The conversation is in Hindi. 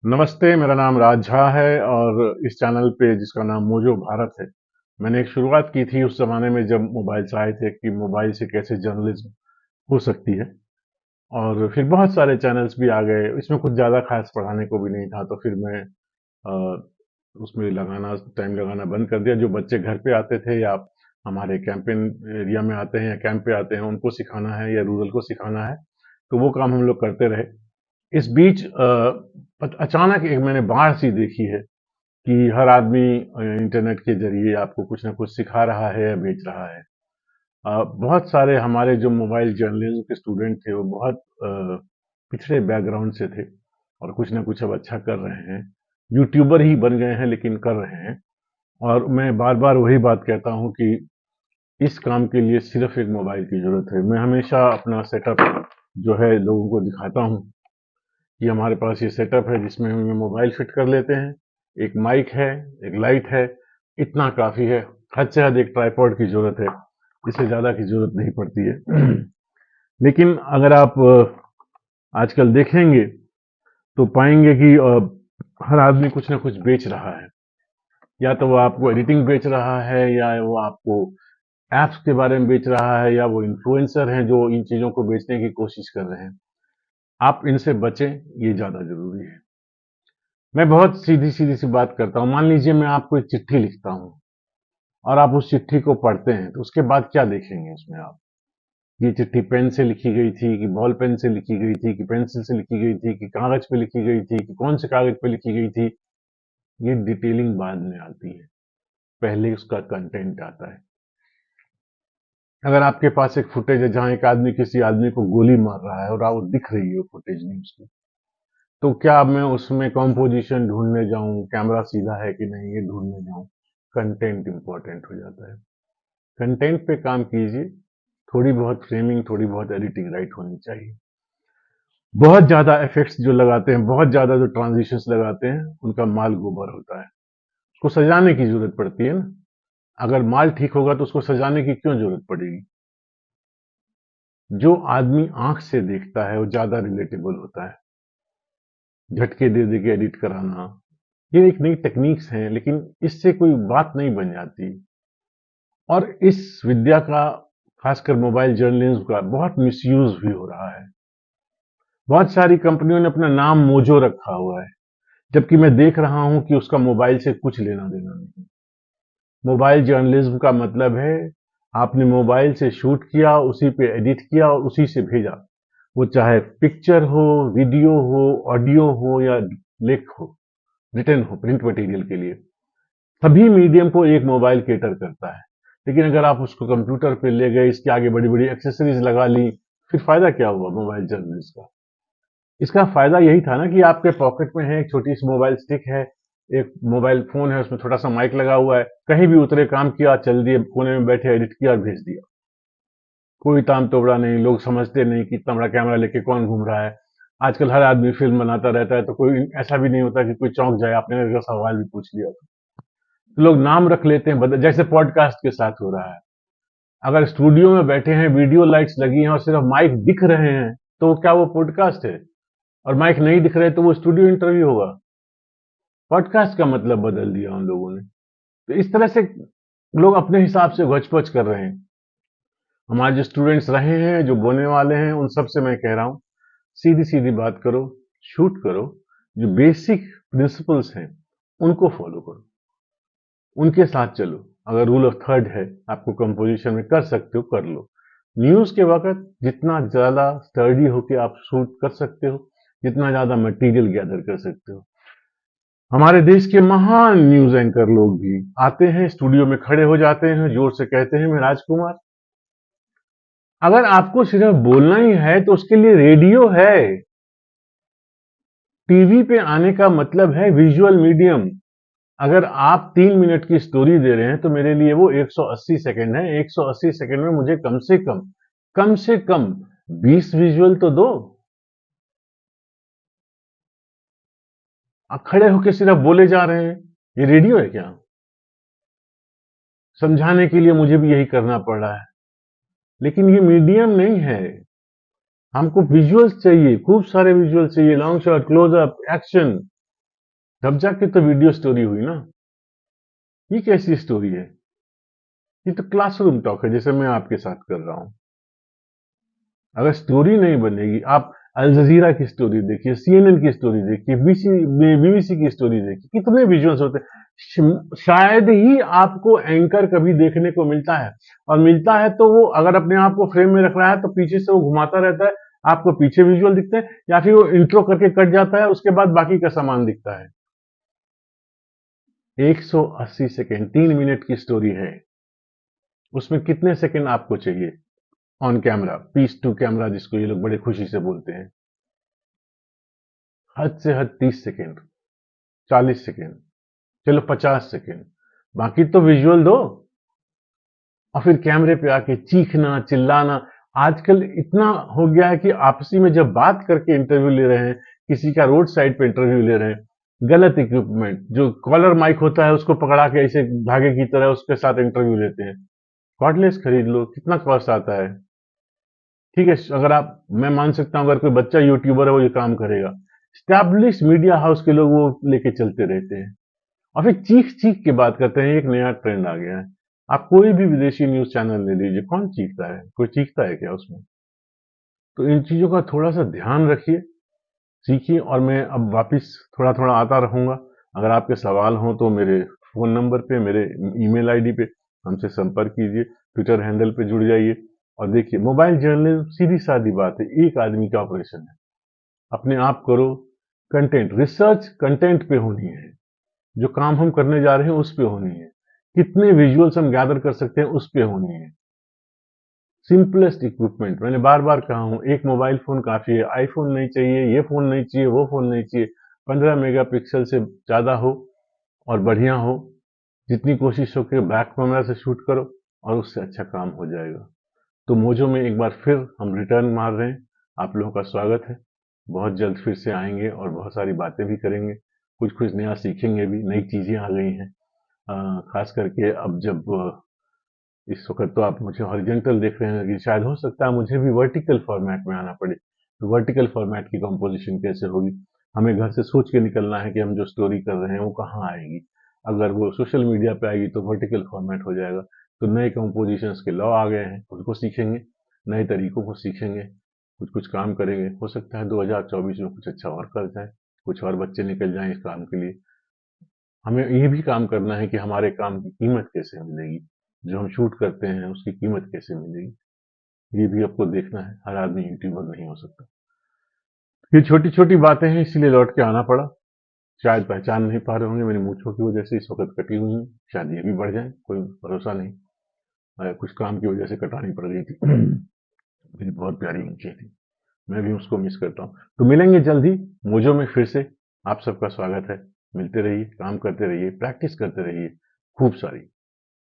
नमस्ते, मेरा नाम राज झा है और इस चैनल पे जिसका नाम मोजो भारत है, मैंने एक शुरुआत की थी उस ज़माने में जब मोबाइल्स आए थे कि मोबाइल से कैसे जर्नलिज़्म हो सकती है। और फिर बहुत सारे चैनल्स भी आ गए, इसमें कुछ ज़्यादा ख़ास पढ़ाने को भी नहीं था, तो फिर मैं अ, उसमें टाइम लगाना बंद कर दिया। जो बच्चे घर पे आते थे या हमारे कैंपेन एरिया में आते हैं या कैंप पे आते हैं, उनको सिखाना है या रूरल को सिखाना है, तो वो काम हम लोग करते रहे। इस बीच अचानक एक मैंने बाढ़ सी देखी है कि हर आदमी इंटरनेट के जरिए आपको कुछ ना कुछ सिखा रहा है या बेच रहा है। बहुत सारे हमारे जो मोबाइल जर्नलिज्म के स्टूडेंट थे वो बहुत पिछड़े बैकग्राउंड से थे और कुछ ना कुछ अब अच्छा कर रहे हैं। यूट्यूबर ही बन गए हैं लेकिन कर रहे हैं। और मैं बार बार वही बात कहता हूँ कि इस काम के लिए सिर्फ एक मोबाइल की जरूरत है। मैं हमेशा अपना सेटअप जो है लोगों को दिखाता हूँ कि हमारे पास ये सेटअप है जिसमें हम मोबाइल फिट कर लेते हैं, एक माइक है, एक लाइट है, इतना काफ़ी है। हद से हद एक ट्राइपॉड की ज़रूरत है, इससे ज़्यादा की ज़रूरत नहीं पड़ती है। लेकिन अगर आप आजकल देखेंगे तो पाएंगे कि हर आदमी कुछ ना कुछ बेच रहा है। या तो वो आपको एडिटिंग बेच रहा है या वो आपको ऐप्स के बारे में बेच रहा है या वो इन्फ्लुएंसर हैं जो इन चीज़ों को बेचने की कोशिश कर रहे हैं। आप इनसे बचें, ये ज़्यादा ज़रूरी है। मैं बहुत सीधी-सीधी सी बात करता हूँ। मान लीजिए मैं आपको एक चिट्ठी लिखता हूँ और आप उस चिट्ठी को पढ़ते हैं, तो उसके बाद क्या देखेंगे उसमें आप? ये चिट्ठी पेन से लिखी गई थी कि बॉल पेन से लिखी गई थी कि पेंसिल से लिखी गई थी कि कागज़ पे लिखी गई थी कि कौन से कागज़ पे लिखी गई थी? ये डिटेलिंग बाद में आती है, पहले उसका कंटेंट आता है। अगर आपके पास एक फुटेज है जहाँ एक आदमी किसी आदमी को गोली मार रहा है और वो दिख रही है वो फुटेज न्यूज़ की, तो क्या मैं उसमें कॉम्पोजिशन ढूँढने जाऊँ, कैमरा सीधा है कि नहीं ये ढूँढने जाऊँ? कंटेंट इम्पोर्टेंट हो जाता है। कंटेंट पे काम कीजिए, थोड़ी बहुत फ्रेमिंग, थोड़ी बहुत एडिटिंग राइट होनी चाहिए। बहुत ज़्यादा इफ़ेक्ट्स जो लगाते हैं, बहुत ज़्यादा जो ट्रांज़िशंस लगाते हैं, उनका माल गोबर होता है। उसको सजाने की ज़रूरत पड़ती है ना। अगर माल ठीक होगा तो उसको सजाने की क्यों ज़रूरत पड़ेगी? जो आदमी आँख से देखता है, वो ज़्यादा रिलेटेबल होता है। झटके दे-दे के एडिट कराना, ये एक नई टेक्निक्स हैं, लेकिन इससे कोई बात नहीं बन जाती। और इस विद्या का, खासकर मोबाइल जर्नलिज्म का, बहुत मिसयूज़ भी हो रहा है। बहुत सारी कंपनियों ने अपना नाम मोजो रखा हुआ है, जबकि मैं देख रहा हूँ कि उसका मोबाइल से कुछ लेना-देना नहीं। मोबाइल जर्नलिज्म का मतलब है, आपने मोबाइल से शूट किया, उसी पे एडिट किया और उसी से भेजा। वो चाहे पिक्चर हो, वीडियो हो, ऑडियो हो या लेख हो, रिटन हो, प्रिंट मटेरियल के लिए। सभी मीडियम को एक मोबाइल कैटर करता है। लेकिन अगर आप उसको कंप्यूटर पे ले गए, इसके आगे बड़ी-बड़ी एक्सेसरीज लगा ली, फिर फायदा क्या हुआ मोबाइल जर्नलिस्ट का? इसका फायदा यही था ना कि आपके पॉकेट में है, एक छोटी सी मोबाइल स्टिक है, एक मोबाइल फोन है, उसमें छोटा सा माइक लगा हुआ है, कहीं भी उतरे, काम किया, चल दिए, कोने में बैठे एडिट किया और भेज दिया। कोई ताम तोबड़ा नहीं, लोग समझते नहीं कि इतना बड़ा कैमरा लेके कौन घूम रहा है। आजकल हर आदमी फिल्म बनाता रहता है, तो कोई ऐसा भी नहीं होता कि कोई चौंक जाए, आपने अगर सवाल भी पूछ लिया तो लोग नाम रख लेते हैं बदल, जैसे पॉडकास्ट के साथ हो रहा है। अगर स्टूडियो में बैठे हैं, वीडियो लाइट्स लगी हैं और सिर्फ माइक दिख रहे हैं, तो क्या वो पॉडकास्ट है? और माइक नहीं दिख रहे तो वो स्टूडियो इंटरव्यू होगा। पॉडकास्ट का मतलब बदल दिया उन लोगों ने। तो इस तरह से लोग अपने हिसाब से घच कर रहे हैं। हमारे जो स्टूडेंट्स रहे हैं, जो बोलने वाले हैं, उन सब से मैं कह रहा हूँ, सीधी सीधी बात करो, शूट करो, जो बेसिक प्रिंसिपल्स हैं उनको फॉलो करो, उनके साथ चलो। अगर रूल ऑफ थर्ड है, आपको कंपोजिशन में कर सकते हो, कर लो। न्यूज के वक्त जितना ज्यादा स्टडी होके आप शूट कर सकते हो, जितना ज्यादा मटेरियल गैदर कर सकते हो। हमारे देश के महान न्यूज एंकर लोग भी आते हैं, स्टूडियो में खड़े हो जाते हैं, जोर से कहते हैं मैं राजकुमार। अगर आपको सिर्फ बोलना ही है तो उसके लिए रेडियो है। टीवी पे आने का मतलब है विजुअल मीडियम। अगर आप 3 मिनट की स्टोरी दे रहे हैं तो मेरे लिए वो 180 सेकंड है। 180 सेकंड में मुझे कम से कम 20 विजुअल तो दो। आप खड़े होकर सिर्फ बोले जा रहे हैं, ये रेडियो है क्या? समझाने के लिए मुझे भी यही करना पड़ रहा है, लेकिन ये मीडियम नहीं है। हमको विजुअल्स चाहिए, खूब सारे विजुअल्स चाहिए, लॉन्ग शॉट, क्लोजअप, एक्शन। तब जाके तो वीडियो स्टोरी हुई ना। ये कैसी स्टोरी है? ये तो क्लासरूम टॉक है, जैसे मैं आपके साथ कर रहा हूँ। अगर स्टोरी नहीं बनेगी, आप अल जजीरा की स्टोरी देखिए, सीएनएन की स्टोरी देखिए, बीबीसी की स्टोरी देखिए, कितने विजुअल्स होते हैं। शायद ही आपको एंकर कभी देखने को मिलता है, और मिलता है तो वो अगर अपने आप को फ्रेम में रख रहा है तो पीछे से वो घुमाता रहता है, आपको पीछे विजुअल दिखते हैं, या फिर वो इंट्रो करके कट जाता है, उसके बाद बाकी का सामान दिखता है। 180 सेकेंड, 3 मिनट की स्टोरी है। उसमें कितने सेकेंड आपको चाहिए on camera, piece to camera जिसको ये लोग बड़े खुशी से बोलते हैं? हद से हद 30 सेकेंड, 40 सेकेंड, चलो 50 सेकेंड, बाकी तो विजुअल दो। और फिर कैमरे पे आके चीखना चिल्लाना। आजकल इतना हो गया है कि आपसी में जब बात करके इंटरव्यू ले रहे हैं, किसी का रोड साइड पे इंटरव्यू ले रहे हैं, गलत इक्विपमेंट, जो कॉलर माइक होता है उसको पकड़ा के ऐसे धागे की तरह उसके साथ इंटरव्यू लेते हैं। कॉर्डलेस खरीद लो, कितना कॉस्ट आता है? ठीक है, अगर आप, मैं मान सकता हूँ अगर कोई बच्चा यूट्यूबर है वो ये काम करेगा। स्टैब्लिश मीडिया हाउस के लोग वो लेके चलते रहते हैं, और फिर चीख चीख के बात करते हैं। एक नया ट्रेंड आ गया है, आप कोई भी विदेशी न्यूज चैनल ले लीजिए, कौन चीखता है? कोई चीखता है क्या उसमें? तो इन चीजों का थोड़ा सा ध्यान रखिए, सीखिए। और मैं अब वापस थोड़ा थोड़ा आता रहूंगा। अगर आपके सवाल हो तो मेरे फोन नंबर पे, मेरे ईमेल आईडी पे हमसे संपर्क कीजिए, ट्विटर हैंडल पे जुड़ जाइए। और देखिए, मोबाइल जर्नलिज्म सीधी सादी बात है, एक आदमी का ऑपरेशन है। अपने आप करो। कंटेंट रिसर्च कंटेंट पे होनी है, जो काम हम करने जा रहे हैं उस पे होनी है, कितने विजुअल्स हम गैदर कर सकते हैं उस पे होनी है। सिंपलेस्ट इक्विपमेंट, मैंने बार बार कहा हूं, एक मोबाइल फोन काफी है। आईफोन नहीं चाहिए, ये फोन नहीं चाहिए, वो फोन नहीं चाहिए। 15 मेगापिक्सल से ज्यादा हो और बढ़िया हो। जितनी कोशिश हो कि बैक कैमरा से शूट करो, और उससे अच्छा काम हो जाएगा। तो मोजो में एक बार फिर हम रिटर्न मार रहे हैं। आप लोगों का स्वागत है। बहुत जल्द फिर से आएंगे और बहुत सारी बातें भी करेंगे, कुछ कुछ नया सीखेंगे भी, नई चीजें आ गई हैं। खास करके अब जब इस वक्त तो आप मुझे हॉरिजॉन्टल देख रहे हैं, कि शायद हो सकता है मुझे भी वर्टिकल फॉर्मेट में आना पड़े। तो वर्टिकल फॉर्मेट की कंपोजिशन कैसे होगी? हमें घर से सोच के निकलना है कि हम जो स्टोरी कर रहे हैं वो कहाँ आएगी। अगर वो सोशल मीडिया पे आएगी तो वर्टिकल फॉर्मेट हो जाएगा। तो नए कंपोजिशंस के लॉ आ गए हैं, उनको सीखेंगे, नए तरीकों को सीखेंगे, कुछ कुछ काम करेंगे। हो सकता है 2024 में कुछ अच्छा और कर जाए, कुछ और बच्चे निकल जाएं इस काम के लिए। हमें ये भी काम करना है कि हमारे काम की कीमत कैसे मिलेगी, जो हम शूट करते हैं उसकी कीमत कैसे मिलेगी। ये भी आपको देखना है, हर आदमी यूट्यूबर नहीं हो सकता। ये छोटी छोटी बातें हैं, इसीलिए लौट के आना पड़ा। शायद पहचान नहीं पा रहे होंगे, मेरी मूछों की वजह से इस वक्त कटी हुई है, शायद ये भी बढ़ जाए, कोई भरोसा नहीं। कुछ काम की वजह से कटानी पड़ गई थी। मेरी बहुत प्यारी मूछें थी, मैं भी उसको मिस करता हूँ। तो मिलेंगे जल्द ही मोजो में फिर से। आप सबका स्वागत है। मिलते रहिए, काम करते रहिए, प्रैक्टिस करते रहिए खूब सारी।